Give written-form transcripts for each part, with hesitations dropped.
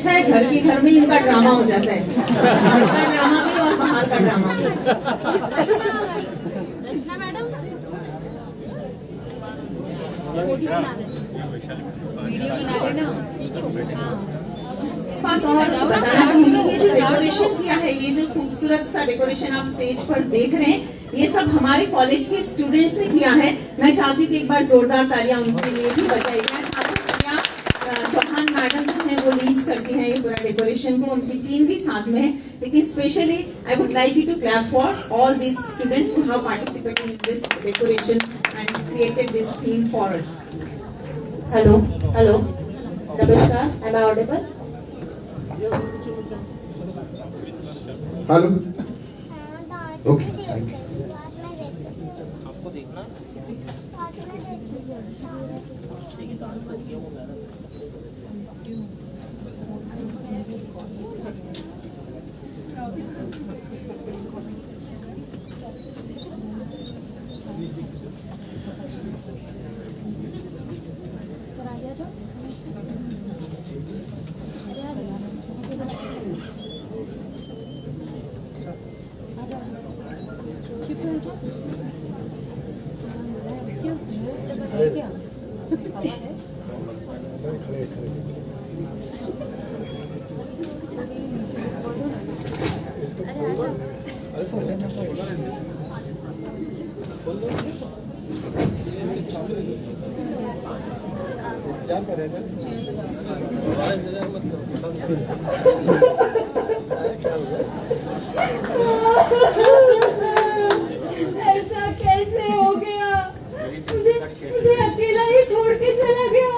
अच्छा है घर के घर में इनका ड्रामा हो जाता है, घर का ड्रामा भी और बाहर का ड्रामा भी। रचना मैडम वीडियो बना लेना। बात और बताना चाहूंगी कि जो डेकोरेशन किया है, ये जो खूबसूरत सा डेकोरेशन आप स्टेज पर देख रहे हैं, ये सब हमारे कॉलेज के स्टूडेंट्स ने किया है। मैं चाहती हूँ कि एक बार जोरदार तालियां उनके लिए भी बजाई जाए। साथ ही प्रिया चौहान मैडम जो हैं वो लीड करती हैं ये पूरा डेकोरेशन को, उनकी टीम भी साथ में है। लेकिन specially I would like you to clap for all these students who have participated in this decoration and created this theme for us. Hello hello, नमस्कार, am I audible? Hello, okay, thank you. ऐसा कैसे हो गया? मुझे मुझे अकेला ही छोड़ के चला गया।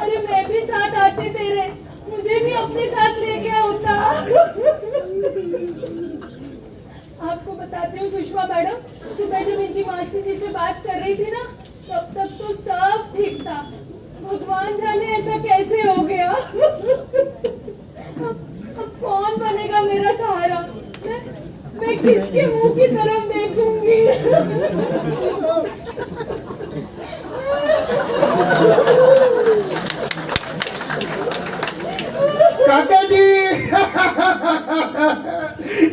अरे मैं भी साथ आती तेरे, मुझे भी अपने साथ ले गया होता। आपको बताती हूँ सुषमा मैडम, सुबह जब इनकी मासी जी से बात कर रही थी ना, तब तक तो सब ठीक था। भगवान जाने ऐसा कैसे हो गया। अब कौन बनेगा मेरा सहारा? मैं किसके मुंह की तरफ देखूंगी? काका जी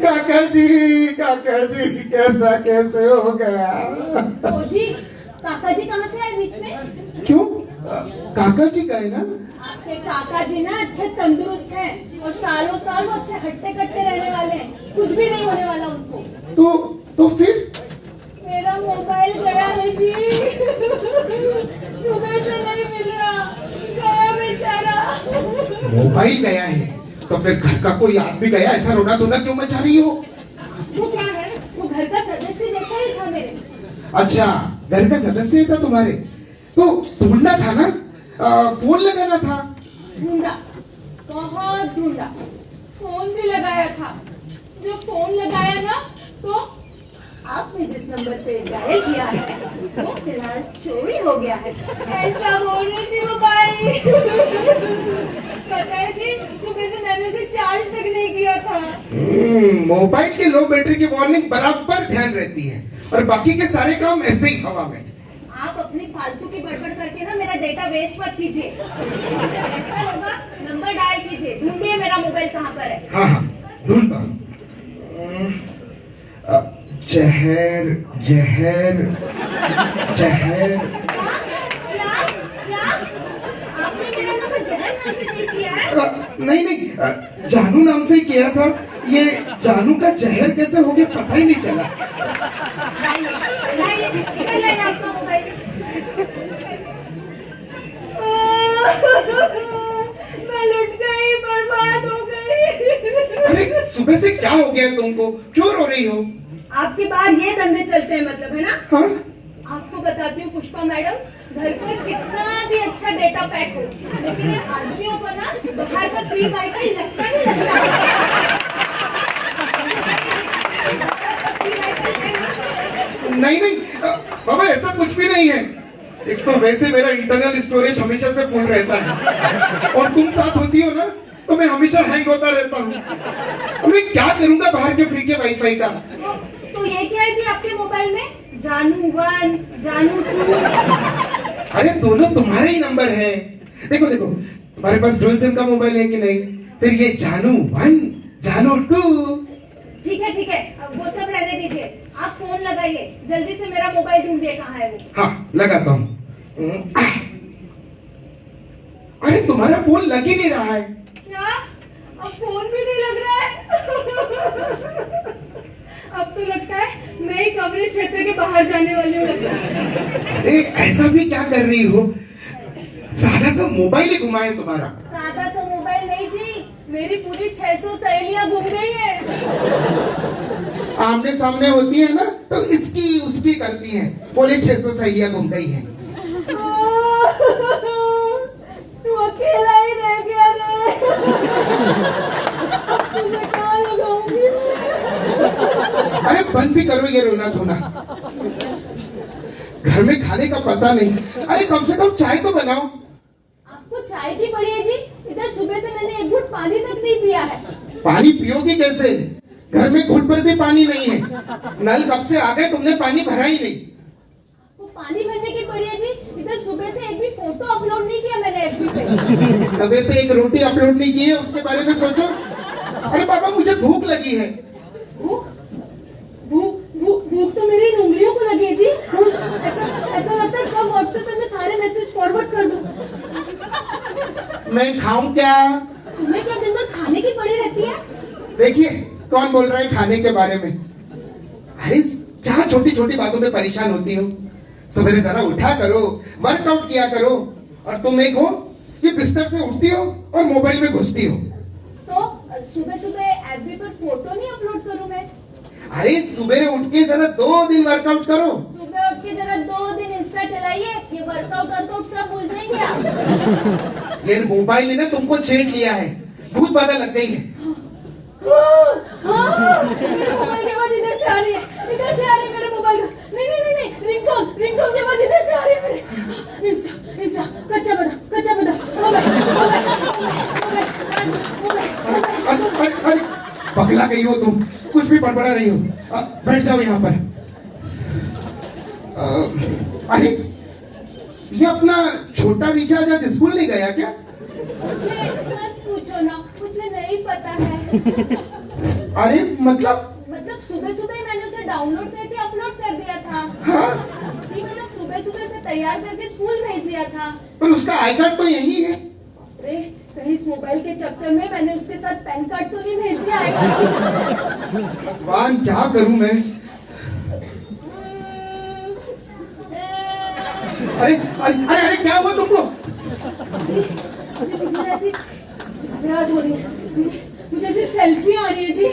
काका जी, काका जी, कैसा कैसे हो गया? ओ जी, काका जी कहाँ से आए बीच में? क्यों? काका जी का है ना? आपके काका जी ना अच्छे तंदुरुस्त हैं और सालों साल वो अच्छे हट्टे कट्टे रहने वाले हैं, कुछ भी नहीं होने वाला उनको। तो फिर? मेरा मोबाइल गया है जी, सुबह से नहीं मिल रहा, गया बेचारा। मोबाइल गया है तो फिर घर का कोई आदमी गया, ऐसा रोना धोना क्यों मचा रही हो? वो क्या है, वो घर का सदस्य जैसा ही था मेरे। अच्छा, घर का सदस्य था तुम्हारे, तो ढूंढना था ना, फोन लगाना था। ढूंढा, बहुत ढूंढा, फोन भी लगाया था। जो फोन लगाया ना, तो आपने जिस नंबर पे डायल किया है वो फिलहाल चोरी हो गया है, ऐसा बोल रही थी मोबाइल। पता है जी, सुबह से मैंने उसे चार्ज तक नहीं किया था। मोबाइल के लो बैटरी की वार्निंग बराबर ध्यान रहती है और बाकी के सारे काम ऐसे ही हवा में। आप अपनी फालतू की बड़बड़ करके ना मेरा डेटा वेस्ट मत कीजिए। इससे बेहतर होगा नंबर डायल कीजिए, ढूंढिए मेरा मोबाइल कहाँ पर है। हाँ, ढूंढता हूँ। जहर जहर जहर। क्या? आपने मेरा नंबर जहर नाम से सेव किया है? नहीं, जानू नाम से ही किया था। ये जानू का जहर कैसे हो गया पता ही नहीं चला। लाइए आपका मोबाइल। मैं लुट गई, बर्बाद हो गई। अरे सुबह से क्या हो गया तुमको, क्यों रो रही हो? आपके बाहर ये धंधे चलते हैं मतलब, है ना? हाँ? आपको बताती हूँ पुष्पा मैडम, घर पर कितना भी अच्छा डेटा पैक हो, लेकिन इन आदमियों को ना बाहर का फ्री वाईफाई लगता नहीं लगता। नहीं, बाबा ऐसा कुछ भी नहीं है। एक तो वैसे मेरा इंटरनल स्टोरेज हमेशा से फुल रहता है और तुम साथ होती हो ना तो मैं हमेशा हैंग होता रहता हूँ। अब मैं क्या करूंगा बाहर के फ्री के वाईफाई का? तो ये क्या है जी आपके मोबाइल में? जानू 1, जानू 2। अरे दोनों तुम्हारे ही नंबर है। देखो, तुम्हारे पास डुअल सिम का मोबाइल है कि नहीं? फिर ये जानू 1 जानू 2। ठीक है, अब वो सब रहने दीजिए। आप फोन लगाइए, जल्दी से मेरा मोबाइल ढूंढिए कहाँ है वो। हाँ लगाता हूँ। अरे तुम्हारा फोन लग ही नहीं रहा है। क्या? अब फोन भी नहीं लग रहा है? अब तो लगता है मैं ही कवरेज क्षेत्र के बाहर जाने वाली हूँ लगता है। अरे ऐसा भी क्या कर रही हो? सादा सा मोबाइल ही घुमाए तुम्हारा। सादा सा मोबाइल नहीं जी, मेरी पूरी 600 सहेलियां घूम गई है। आमने सामने होती है ना तो इसकी उसकी करती हैं। बोले 600 सहेलियां घूम गई हैं। तू अकेला ही रह गया रे। अब तुझे कहाँ लगाऊंगी? अरे बंद भी करो ये रोना धोना। घर में खाने का पता नहीं। अरे कम से कम चाय तो बनाओ। आपको चाय की पड़ी है जी? इधर सुबह से मैंने एक घूंट पानी तक नहीं पिया है। पानी पियोगी कैसे? घर में घुट पर भी पानी नहीं है। नल कब से आ गए, तुमने पानी भरा ही नहीं। वो पानी भरने की पड़ी है जी। इधर सुबह से एक भी फोटो अपलोड नहीं किया मैंने FB पे। तवे पे एक रोटी अपलोड नहीं की है, उसके बारे में सोचो। अरे बाबा मुझे भूख लगी है। भूख तो मेरी इन उंगलियों को लगी है जी। ऐसा लगता है कब WhatsApp पे मैं सारे मैसेज फॉरवर्ड कर दूं। मैं खाऊं क्या? तुम्हें क्या दिन भर खाने की पड़ी रहती है? देखिए कौन बोल रहा है खाने के बारे में। अरे क्या छोटी छोटी बातों में परेशान होती हो? सवेरे जरा उठा करो, वर्कआउट किया करो। और तुम एक हो कि बिस्तर से उठती हो और मोबाइल में घुसती हो। तो सुबह सुबह FB पर फोटो नहीं अपलोड करूं मैं? अरे सुबह उठ के जरा 2 दिन वर्कआउट करो। सुबह उठ के जरा 2 दिन इंस्टा चलाइए, ये वर्कआउट सब भूल जाएंगे आप। ये मोबाइल ने ना तुमको छेड़ लिया है। भूत बाधा लग गई है। हाँ, मेरे मोबाइल की आवाज इधर से आ रही है मेरे मोबाइल का। नहीं, रिंगटोन की आवाज इधर से आ रही है मेरे। इंस्टा, कच्चा बादाम, मोबाइल। अरे पगला गई हो तुम, कुछ भी बड़बड़ा रही हो। बैठ जाओ यहाँ पर। अरे ये अपना छोटा रिचार्ज आज स्कूल नहीं गया क्या? मुझे मत पूछो ना, मुझे नहीं पता है। अरे मतलब सुबह सुबह मैंने उसे डाउनलोड करके अपलोड कर दिया था। हाँ? जी मतलब सुबह से तैयार करके स्कूल भेज दिया था। पर उसका आई कार्ड तो यही है। अरे कहीं इस मोबाइल के चक्कर में मैंने उसके साथ पैन कार्ड तो नहीं भेज दिया? आई कार्ड के चक्कर में। भगवान क्या करूं मैं? अरे क्या हुआ तुमको? मुझे ऐसी घबराहट हो रही है। मुझे ऐसी सेल्फी आ रही है जी।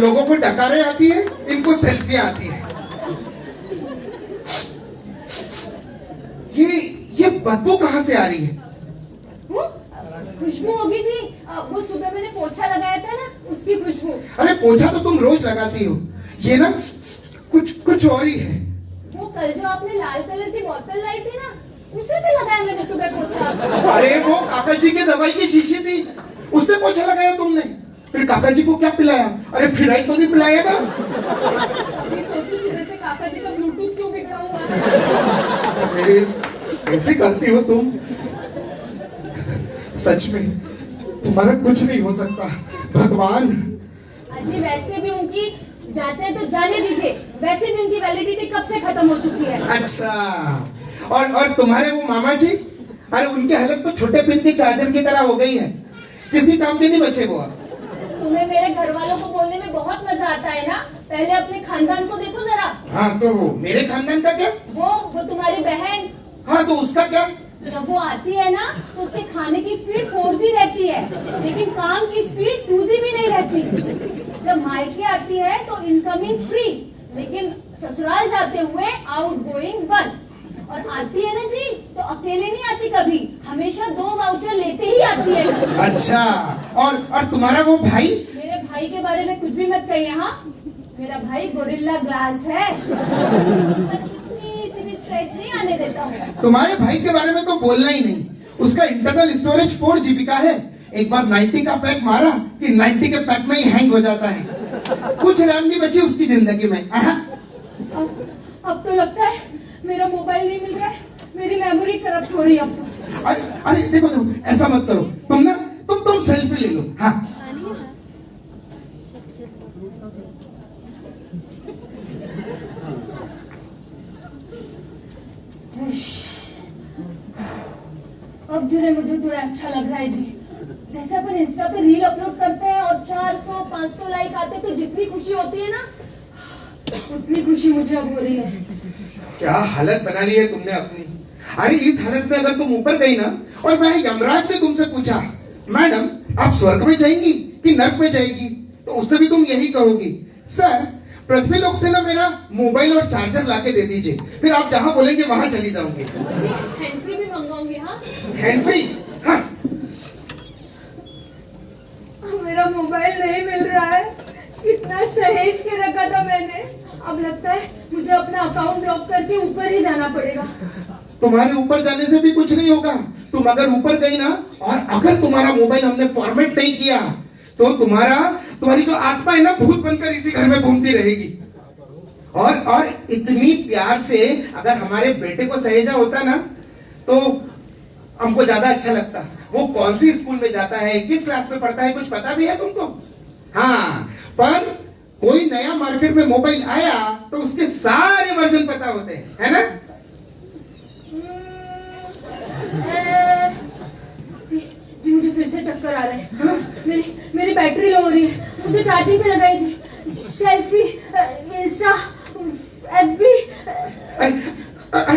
लोगों को डकारे आती है, इनको सेल्फी आती है। ये बदबू कहाँ से आ रही है? खुशबू होगी जी। वो सुबह मैंने पोछा लगाया था ना, उसकी खुशबू। अरे पोछा तो तुम रोज लगाती हो, ये ना कुछ और ही है। वो कल जो आपने लाल कलर की बोतल लाई थी ना, उसी से लगाया मैंने सुबह पोछा। अरे वो काका जी के दवाई की शीशी थी, उससे पोछा लगाया तुमने। फिर काका जी को क्या पिलाया? अरे फिराई तो नहीं पिलाया ना? अभी सोचो सुबह से काका जी का ब्लूटूथ क्यों बिगड़ा हुआ है। अरे कैसे करती हो तुम? सच में तुम्हारा कुछ नहीं हो सकता भगवान। अजी वैसे भी उनकी जाते हैं तो जाने दीजिए, वैसे भी उनकी वैलिडिटी कब से खत्म हो चुकी है। अच्छा और तुम्हारे वो मामा जी, अरे उनकी हालत तो छोटे पिन के चार्जर की तरह हो गई है, किसी काम के नहीं बचे वो अब। तुम्हें मेरे घर वालों को बोलने में बहुत मजा आता है ना? पहले अपने खानदान को देखो जरा। हाँ तो मेरे खानदान का क्या? वो तुम्हारी बहन। हाँ तो उसका क्या? जब वो आती है ना तो उसके खाने की स्पीड 4G रहती है, लेकिन काम की स्पीड 2G भी नहीं रहती। जब मायके आती है तो इनकमिंग फ्री, लेकिन ससुराल जाते हुए आउटगोइंग बंद। और आती है ना जी तो अकेले नहीं आती कभी, हमेशा 2 वाउचर लेते ही आती है। अच्छा और तुम्हारा वो भाई? मेरे भाई के बारे में कुछ भी मत कहिए। हाँ मेरा भाई गोरिल्ला ग्लास है, इतनी सी भी स्क्रैच नहीं आने देता हूँ। तुम्हारे भाई के बारे में तो बोलना ही नहीं, उसका इंटरनल स्टोरेज 4 GB का है। एक बार 90 का पैक मारा कि 90 के पैक में ही हैंग हो जाता है, कुछ रैम नहीं बची उसकी जिंदगी में। अब तो लगता है मेरा मोबाइल नहीं मिल रहा है, मेरी मेमोरी करप्ट हो रही है अब तो। अरे अरे देखो देखो, ऐसा मत करो तुम ना, तुम सेल्फी ले लो। हाँ अब जो है मुझे थोड़ा अच्छा लग रहा है जी। जैसे अपन इंस्टा पे रील अपलोड करते हैं और 400-500 लाइक आते तो जितनी खुशी होती है ना, उतनी खुशी मुझे अब हो रही है। क्या हालत बना ली है तुमने अपनी। अरे इस हालत में अगर तुम ऊपर गई ना और मैं यमराज ने तुमसे पूछा मैडम आप स्वर्ग में जाएंगी कि नर्क में जाएगी, तो उससे भी तुम यही कहोगी सर पृथ्वी लोक से ना मेरा मोबाइल और चार्जर लाके दे दीजिए, फिर आप जहां बोलेंगे वहां चली जाऊंगी। जी हैंड फ्री भी मंगवाऊंगी। हाँ हैंड फ्री? हाँ मेरा मोबाइल नहीं मिल रहा है, कितना सहेज के रखा था मैंने। अब लगता है मुझे अपना अकाउंट ब्लॉक करके ऊपर ही जाना पड़ेगा। तुम्हारे ऊपर जाने से भी कुछ नहीं होगा। तुम अगर ऊपर गई ना और अगर तुम्हारा मोबाइल हमने फॉर्मेट नहीं किया तो तुम्हारी जो आत्मा है ना भूत बनकर इसी घर में घूमती रहेगी। और इतनी प्यार से अगर हमारे बेटे को सहेजा होता ना तो हमको ज्यादा अच्छा लगता। वो कौन सी स्कूल में जाता है, किस क्लास में पढ़ता है, कुछ पता भी है तुमको? हाँ, पर कोई नया मार्केट में मोबाइल आया तो उसके सारे वर्जन पता होते हैं, है ना? जी मुझे फिर से चक्कर आ रहे हैं। हाँ? मेरी बैटरी लो हो रही है, मुझे चार्जिंग पे लगाई जी। Selfie, Insta, FB.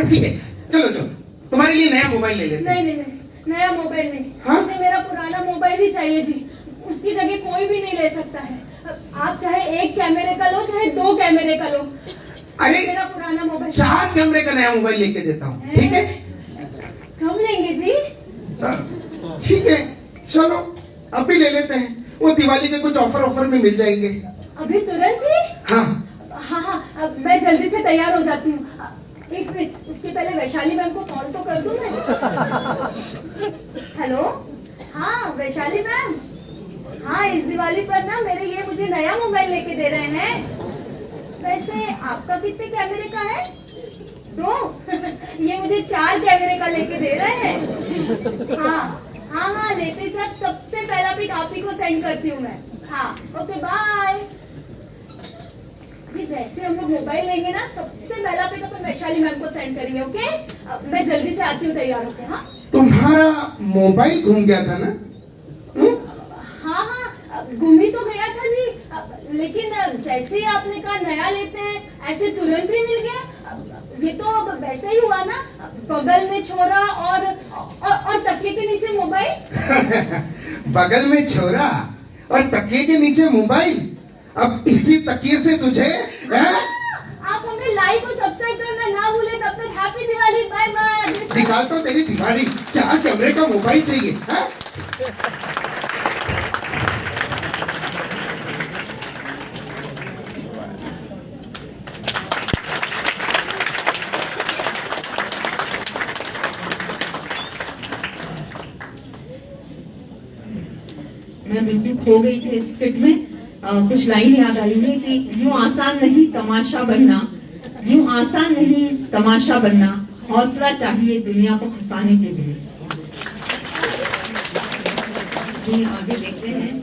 ठीक है, चलो तुम्हारे लिए नया मोबाइल ले लेते हैं। नहीं नया मोबाइल नहीं। हाँ? मुझे मेरा पुराना मोबाइल ही चाहिए जी। उसकी जगह कोई भी नहीं ले सकता है। आप चाहे एक कैमरे का लो चाहे 2 कैमरे का लो। अरे मेरा पुराना मोबाइल 4 कैमरे का नया मोबाइल लेके देता हूँ, ठीक है? कब लेंगे जी? ठीक है, चलो अभी ले लेते हैं। वो दिवाली के कुछ ऑफर में मिल जाएंगे। अभी तुरंत ही? हाँ अब मैं जल्दी से तैयार हो जाती हूँ। एक मिनट, उसके पहले वैशाली मैम को कॉल तो कर दूं मैं। हेलो, हाँ वैशाली मैम। हाँ इस दिवाली पर ना मेरे ये मुझे नया मोबाइल लेके दे रहे हैं। वैसे आपका कितने कैमरे का है? 2? ये मुझे 4 कैमरे का लेके दे रहे हैं। हाँ लेते साथ सबसे पहला पिक आप ही को सेंड करती हूँ मैं। हाँ ओके बाय। जैसे हम लोग मोबाइल लेंगे ना सबसे पहला पिक अपन वैशाली मैम को सेंड करेंगे। ओके मैं जल्दी से आती हूँ तैयार होके। हाँ तुम्हारा मोबाइल घूम गया था ना? हाँ घूम ही तो गया था जी, लेकिन जैसे ही आपने कहा नया लेते हैं ऐसे तुरंत ही मिल गया। ये तो वैसे ही हुआ ना, बगल में छोरा और तकिए के नीचे मोबाइल। बगल में छोरा और तकिए के नीचे मोबाइल। अब इसी तकिए से तुझे आप हमें लाइक और सब्सक्राइब करना ना भूले। तब तक हैप्पी दिवाली, बाय बाय। निकाल तो तेरी दिवाली, 4 कैमरे का मोबाइल चाहिए। हाँ? मैं बिल्कुल खो गई थी इस स्किट में। कुछ लाइन याद आई है कि यूं आसान नहीं तमाशा बनना, यूं आसान नहीं तमाशा बनना, हौसला चाहिए दुनिया को हंसाने के लिए। आगे देखते हैं।